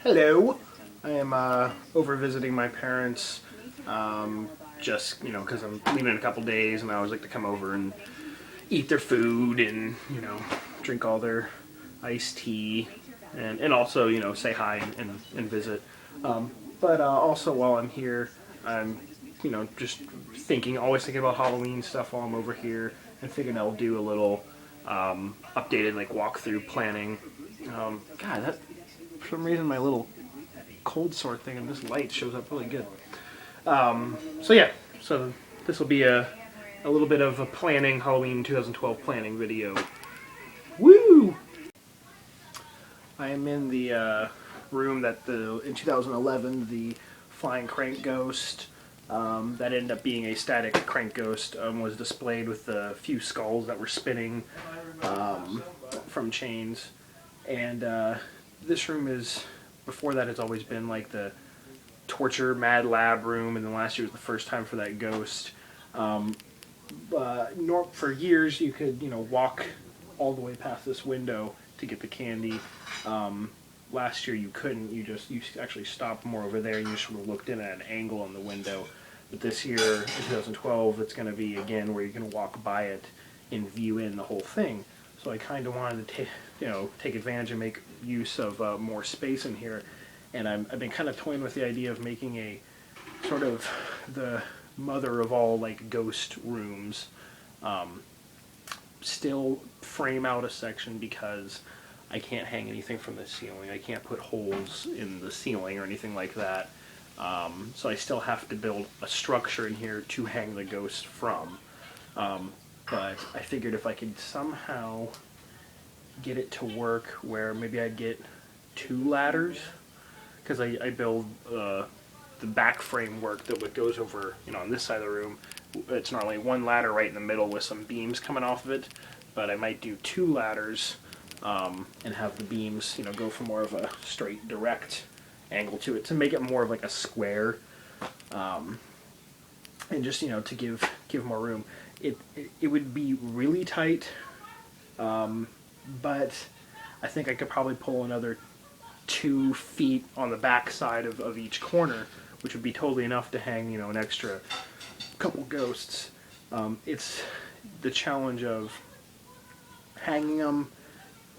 Hello. I am over visiting my parents, just, because I'm leaving in a couple days, and I always like to come over and eat their food and, drink all their iced tea, and also, say hi and visit. But also while I'm here, I'm, just always thinking about Halloween stuff while I'm over here, and figuring I'll do a little updated, like, walkthrough planning. God, that, for some reason, my little cold sore thing and this light shows up really good. So yeah, so this will be a little bit of a planning, Halloween 2012 planning video. Woo! I am in the room that in 2011 the flying crank ghost that ended up being a static crank ghost was displayed with a few skulls that were spinning from chains. And this room is, before that, has always been like the torture mad lab room, and then last year was the first time for that ghost. For years you could walk all the way past this window to get the candy. Last year you couldn't. You actually stopped more over there, and you just sort of looked in at an angle on the window. But this year, in 2012, it's going to be again where you can walk by it and view in the whole thing. So I kind of wanted to take advantage and make use of more space in here. And I've been kind of toying with the idea of making a sort of the mother of all like ghost rooms. Still frame out a section because I can't hang anything from the ceiling. I can't put holes in the ceiling or anything like that. So I still have to build a structure in here to hang the ghosts from. But I figured if I could somehow get it to work where maybe I'd get 2 ladders, because I build the back framework that goes over, on this side of the room. It's normally 1 ladder right in the middle with some beams coming off of it, but I might do 2 ladders and have the beams, go for more of a straight, direct angle to it to make it more of like a square, and just to give more room. It would be really tight, but I think I could probably pull another 2 feet on the back side of each corner, which would be totally enough to hang, an extra couple ghosts. It's the challenge of hanging them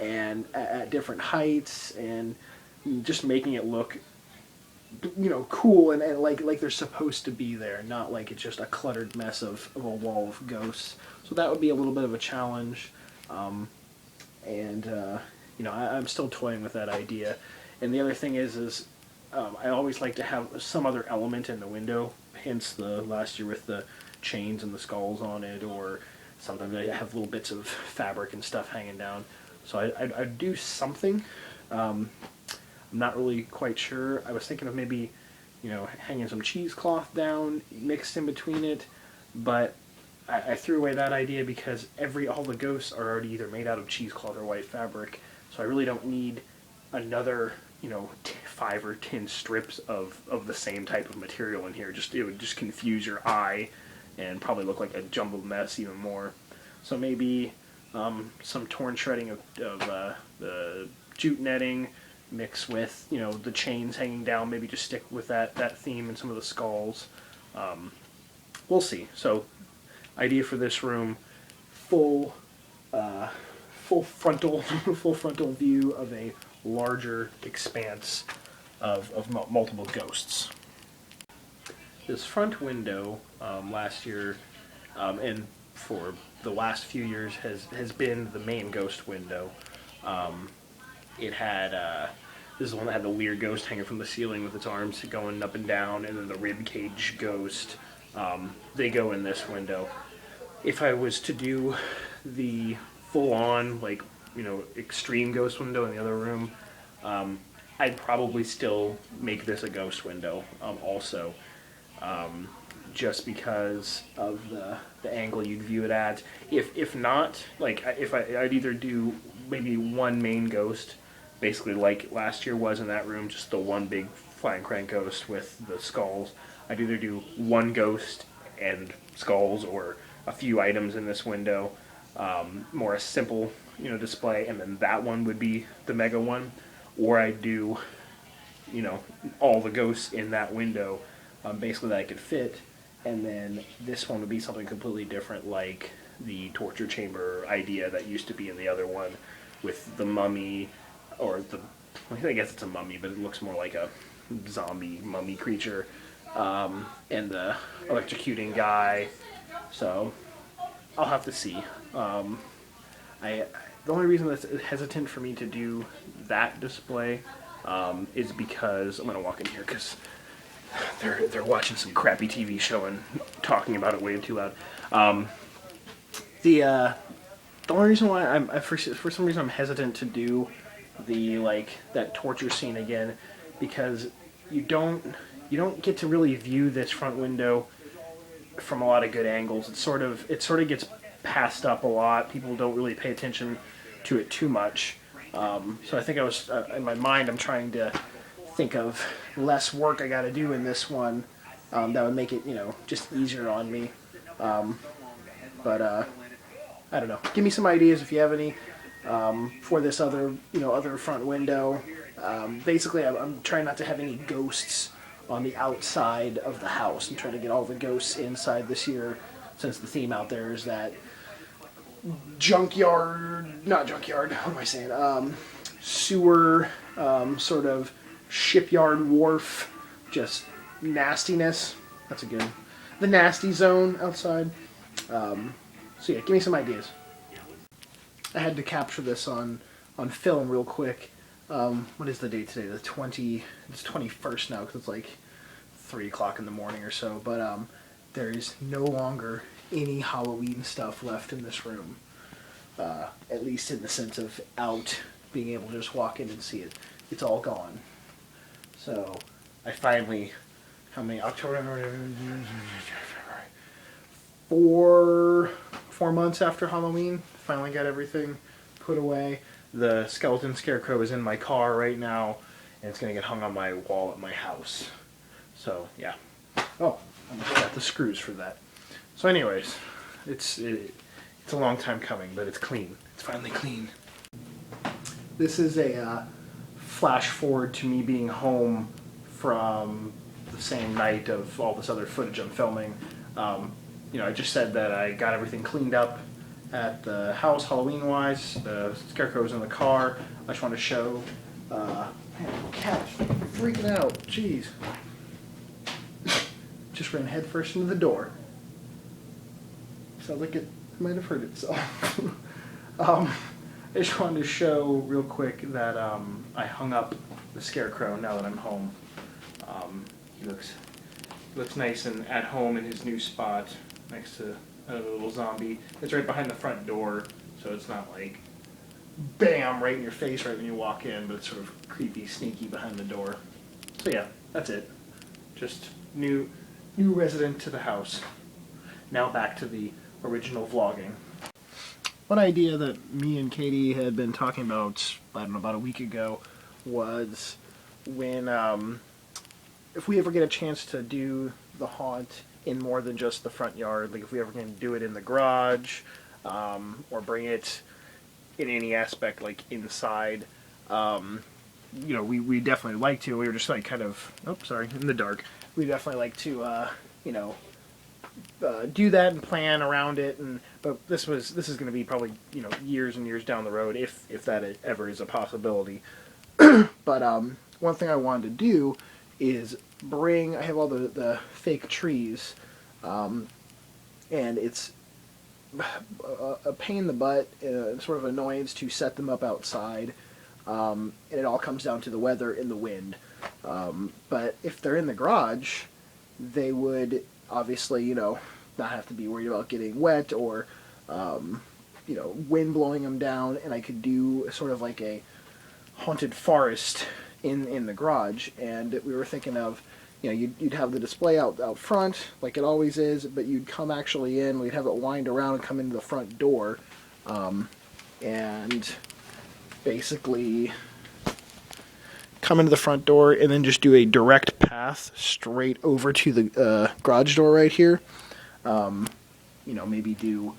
and at different heights and just making it look, cool and like they're supposed to be there, not like it's just a cluttered mess of a wall of ghosts. So that would be a little bit of a challenge. I'm still toying with that idea. And the other thing is I always like to have some other element in the window, hence the last year with the chains and the skulls on it, or sometimes I have little bits of fabric and stuff hanging down. So I'd do something. I'm not really quite sure. I was thinking of maybe, hanging some cheesecloth down, mixed in between it, but I threw away that idea because all the ghosts are already either made out of cheesecloth or white fabric, so I really don't need another, 5 or 10 strips of the same type of material in here. It would just confuse your eye and probably look like a jumbled mess even more. So maybe some torn shredding of the jute netting, mix with the chains hanging down. Maybe just stick with that theme and some of the skulls. We'll see. So idea for this room: full frontal full frontal view of a larger expanse of multiple ghosts. This front window last year and for the last few years has been the main ghost window. It had this is the one that had the weird ghost hanging from the ceiling with its arms going up and down, and then the rib cage ghost. They go in this window. If I was to do the full-on, extreme ghost window in the other room, I'd probably still make this a ghost window also, just because of the angle you'd view it at. If not, I'd either do maybe 1 main ghost, basically like last year was in that room, just the one big flying crank ghost with the skulls. I'd either do 1 ghost and skulls, or a few items in this window, more a simple display, and then that one would be the mega one. Or I'd do you know, all the ghosts in that window, basically that I could fit. And then this one would be something completely different, like the torture chamber idea that used to be in the other one, with the mummy, or the, I guess it's a mummy, but it looks more like a zombie mummy creature, and the electrocuting guy. So I'll have to see. I The only reason that's hesitant for me to do that display is because I'm gonna walk in here because they're watching some crappy TV show and talking about it way too loud. The only reason why for some reason I'm hesitant to do the that torture scene again, because you don't get to really view this front window from a lot of good angles. It sort of gets passed up a lot. People don't really pay attention to it too much. So I think I was in my mind I'm trying to think of less work I got to do in this one that would make it just easier on me. But I don't know. Give me some ideas if you have any for this other front window. Basically, I'm trying not to have any ghosts on the outside of the house. I'm trying to get all the ghosts inside this year, since the theme out there is that not junkyard, what am I saying? Sewer, sort of shipyard wharf, just nastiness. That's the nasty zone outside. So yeah, give me some ideas. I had to capture this on film real quick. What is the date today? It's 21st now, because it's like 3 o'clock in the morning or so. But there is no longer any Halloween stuff left in this room. At least in the sense of being able to just walk in and see it. It's all gone. So I finally, how many, October, 4 months after Halloween, finally got everything put away. The skeleton scarecrow is in my car right now, and it's going to get hung on my wall at my house. So, yeah. Oh, I just got the screws for that. So anyways, it's a long time coming, but it's clean. It's finally clean. This is a flash forward to me being home from the same night of all this other footage I'm filming. I just said that I got everything cleaned up at the house Halloween-wise. The scarecrow's in the car. I just want to show. Man, cat freaking out. Jeez. Just ran headfirst into the door. Sounds like it might have hurt itself. I just wanted to show real quick that I hung up the scarecrow now that I'm home. He looks nice and at home in his new spot next to another little zombie. It's right behind the front door, so it's not like bam right in your face right when you walk in, but it's sort of creepy, sneaky behind the door. So yeah, that's it. Just new resident to the house. Now back to the original vlogging. One idea that me and Katie had been talking about, I don't know, about a week ago, was when, if we ever get a chance to do the haunt in more than just the front yard, like if we ever can do it in the garage, or bring it in any aspect, like inside, we definitely like to. We were just like kind of, in the dark. We definitely like to, do that and plan around it, but this is going to be probably years and years down the road if that ever is a possibility. But one thing I wanted to do is I have all the fake trees, and it's a pain in the butt, sort of annoyance to set them up outside, and it all comes down to the weather and the wind. But if they're in the garage, they would obviously, not have to be worried about getting wet or, wind blowing them down, and I could do sort of like a haunted forest in the garage. And we were thinking of, you'd have the display out front, like it always is, but you'd come actually in, we'd have it wind around and come into the front door, and basically come into the front door and then just do a direct path straight over to the garage door right here. Maybe do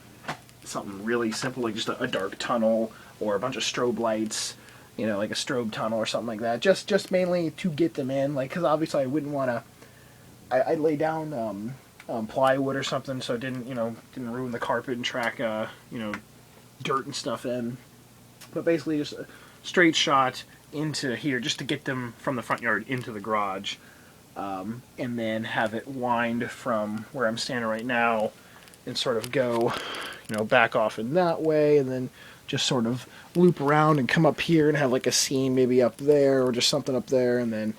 something really simple, like just a dark tunnel or a bunch of strobe lights, you know, like a strobe tunnel or something like that. Just mainly to get them in, like, because obviously I wouldn't want to. I'd lay down plywood or something so it didn't, you know, didn't ruin the carpet and track, you know, dirt and stuff in. But basically, just a straight shot into here just to get them from the front yard into the garage, and then have it wind from where I'm standing right now and sort of go, you know, back off in that way, and then just sort of loop around and come up here and have like a seam maybe up there or just something up there, and then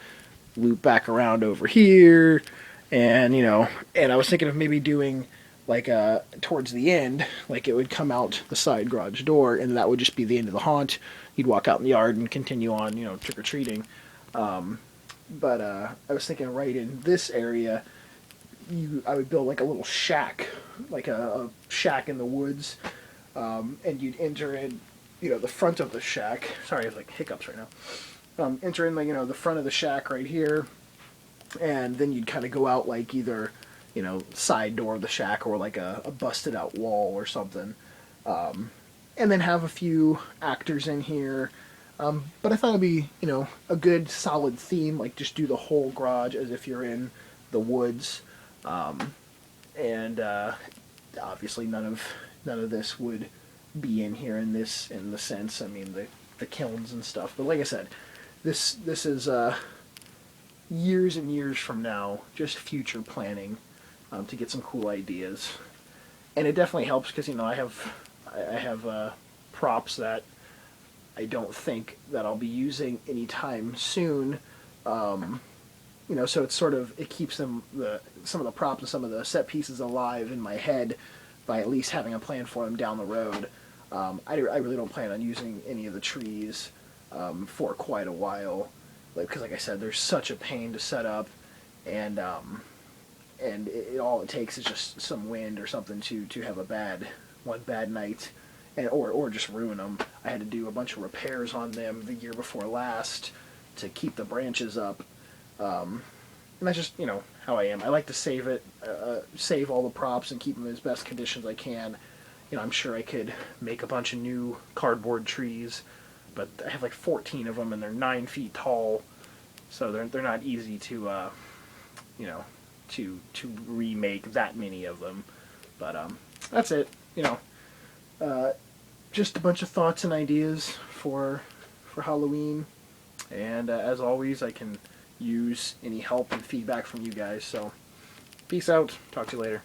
loop back around over here. And you know, and I was thinking of maybe doing like towards the end, like it would come out the side garage door, and that would just be the end of the haunt. You'd walk out in the yard and continue on, you know, trick or treating. But I was thinking right in this area, I would build like a little shack, like a shack in the woods, and you'd enter in, you know, the front of the shack. Sorry, I have like hiccups right now. Enter in, like, you know, the front of the shack right here, and then you'd kind of go out like either, you know, side door of the shack or like a busted out wall or something, and then have a few actors in here. But I thought it'd be, you know, a good solid theme, like just do the whole garage as if you're in the woods, and obviously none of this would be in here in the sense. I mean, the kilns and stuff. But like I said, this is years and years from now, just future planning, to get some cool ideas. And it definitely helps because, you know, I have props that I don't think that I'll be using anytime soon. You know, so it's sort of, it keeps some of the props and some of the set pieces alive in my head by at least having a plan for them down the road. I really don't plan on using any of the trees for quite a while, because like I said, they're such a pain to set up, and all it takes is just some wind or something to have one bad night, and or just ruin them. I had to do a bunch of repairs on them the year before last to keep the branches up. And that's just, you know, how I am. I like to save all the props and keep them in as best condition as I can. You know, I'm sure I could make a bunch of new cardboard trees, but I have like 14 of them and they're 9 feet tall, so they're not easy to, you know, to remake that many of them. But that's it. You know, just a bunch of thoughts and ideas for Halloween, and as always, I can use any help and feedback from you guys. So, peace out. Talk to you later.